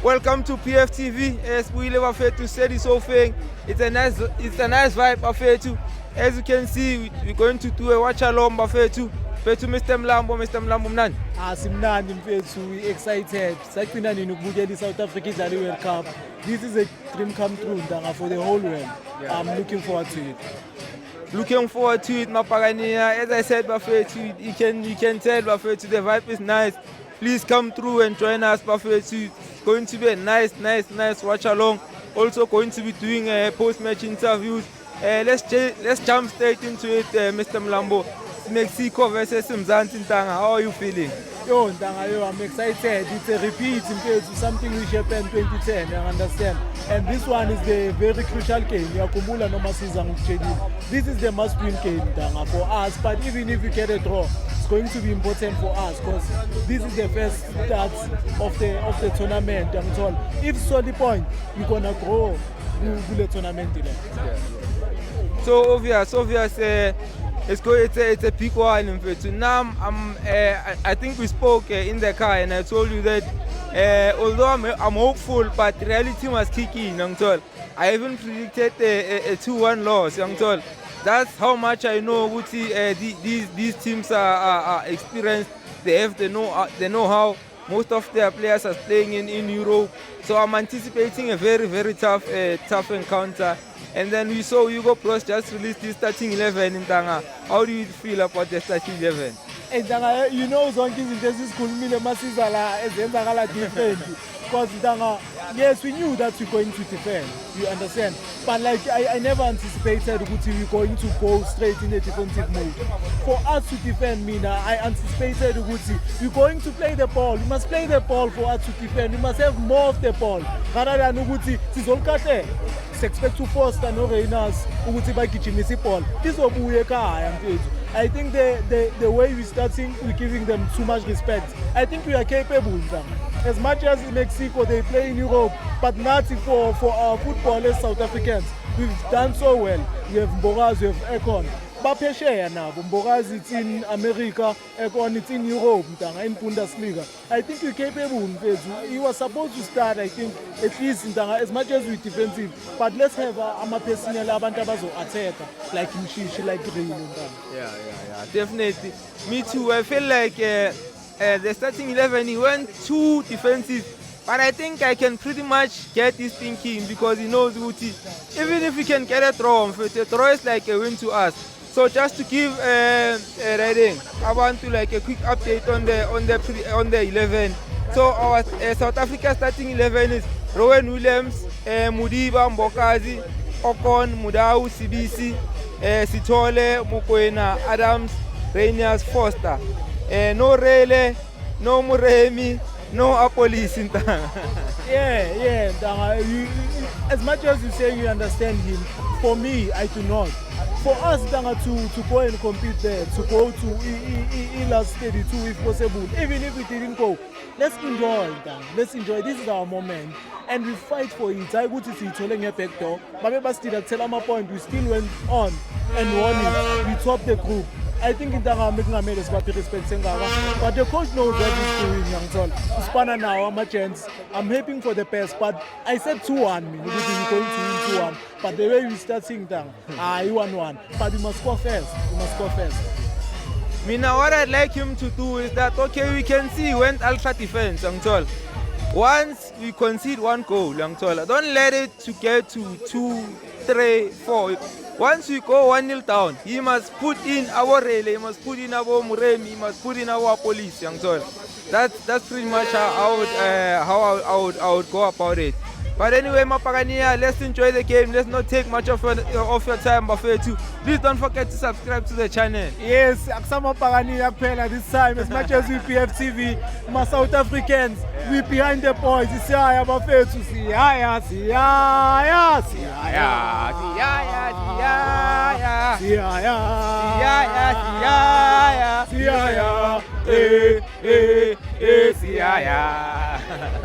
Welcome to PFTV. As we live to steady so thing. It's a nice vibe affair too. As you can see, we're going to do a watch along affair too. Mr. Mlambo mnandi. Simnandi mfethu, we excited. Sagcina nini ukubukela South Africa idlala World Cup. This is a dream come true ndanga for the whole world. Yeah. I'm looking forward to it. Looking forward to it, Mapagania. As I said, Buffett, you can tell Buffett the vibe is nice. Please come through and join us, Buffett. It's going to be a nice watch along. Also going to be doing post-match interviews. Let's jump straight into it, Mr. Mlambo. Mexico versus Mzansi Ntanga. How are you feeling? Yo, Ntanga, I'm excited. It's a repeat compared to something which happened 2010, you understand? And this one is the very crucial game. This is the must-win game, Ntanga, for us. But even if we get a draw, it's going to be important for us because this is the first start of the tournament. I'm told. If solely point, we're gonna grow to the tournament. Yeah. So obvious. It's a big one. In fact, now I think we spoke in the car, and I told you that although I'm hopeful, but reality must kick in. I even predicted a 2-1 loss. That's how much I know. These teams are experienced. They know how. Most of their players are playing in Europe, so I'm anticipating a very tough encounter. And then we saw Hugo Bros just released this starting 11 in Ntanga. How do you feel about the starting 11? And Ntanga, you know, zonke izinto esikhulumile masiza la ezenzakala different. Because Ntanga, yes, we knew that we're going to defend. You understand? But like I never anticipated that we're going to go straight in a defensive mode. For us to defend, I anticipated that we're going to play the ball. We must play the ball for us to defend. We must have more of the ball. Rather than sizolkate. Expect to foster no Reyners ukuthi bagijimise iball izobuye ekhaya mfethu. I think the way we starting, we're giving them too much respect. I think we are capable. As much as in Mexico they play in Europe, but nothing for our footballers South Africans. We've done so well. We have Mbogazi, we have Ekon. Bapesheya nabo. Mbogazi, it's in America, Ekon it's in Europe, in Bundesliga. I think we're capable. He was supposed to start, I think, at least as much as we're defensive. But let's have a personnel abantu abazo-attacker, like Mshishi, like Green. Yeah, definitely. Me too. I feel like the starting 11, he went too defensive. But I think I can pretty much get his thinking because he knows Uti. Even if we can get a draw, a draw is like a win to us. So just to give Reading, I want to like a quick update on the 11. So our South Africa starting 11 is Rowan Williams, Mudiba, Mbokazi, Okon, Mudau, CBC, Sithole, Mokoena, Adams, Reyniers, Foster. No Rele, no Muremi, no Apolis in Ntanga. Yeah, Ntanga. As much as you say you understand him, for me, I do not. For us, Ntanga, to go and compete there, to go to last 32 if possible, even if we didn't go, let's enjoy, Ntanga. Let's enjoy. This is our moment. And we fight for it. I would see Toleng a back door. But still, at Telama point, we still went on and won it. We topped the group. I think Ntanga making a made us respect Sengaba. But the coach knows what he's doing, young son. Uspana now, I'm a chance. I'm hoping for the best, but I said 2-1. We're going to win 2-1. But the way we start seeing Ntanga, you 1-1. But we must score first. Now what I'd like him to do is that, okay, we can see he went ultra defense, young son. Once we concede one goal, young son, don't let it to get to 2, 3, 4. Once we go 1-0 down, he must put in our Rele, he must put in our Muremi, he must put in our police, young son. That's pretty much how I would go about it. But anyway, Mapagania, let's enjoy the game. Let's not take much of your time, Buffet too. Please don't forget to subscribe to the channel. Yes, Aksama Pagania this time. As much as we PFTV, my South Africans, we behind the boys. It's Siaya Buffet to Siaya. Siaya.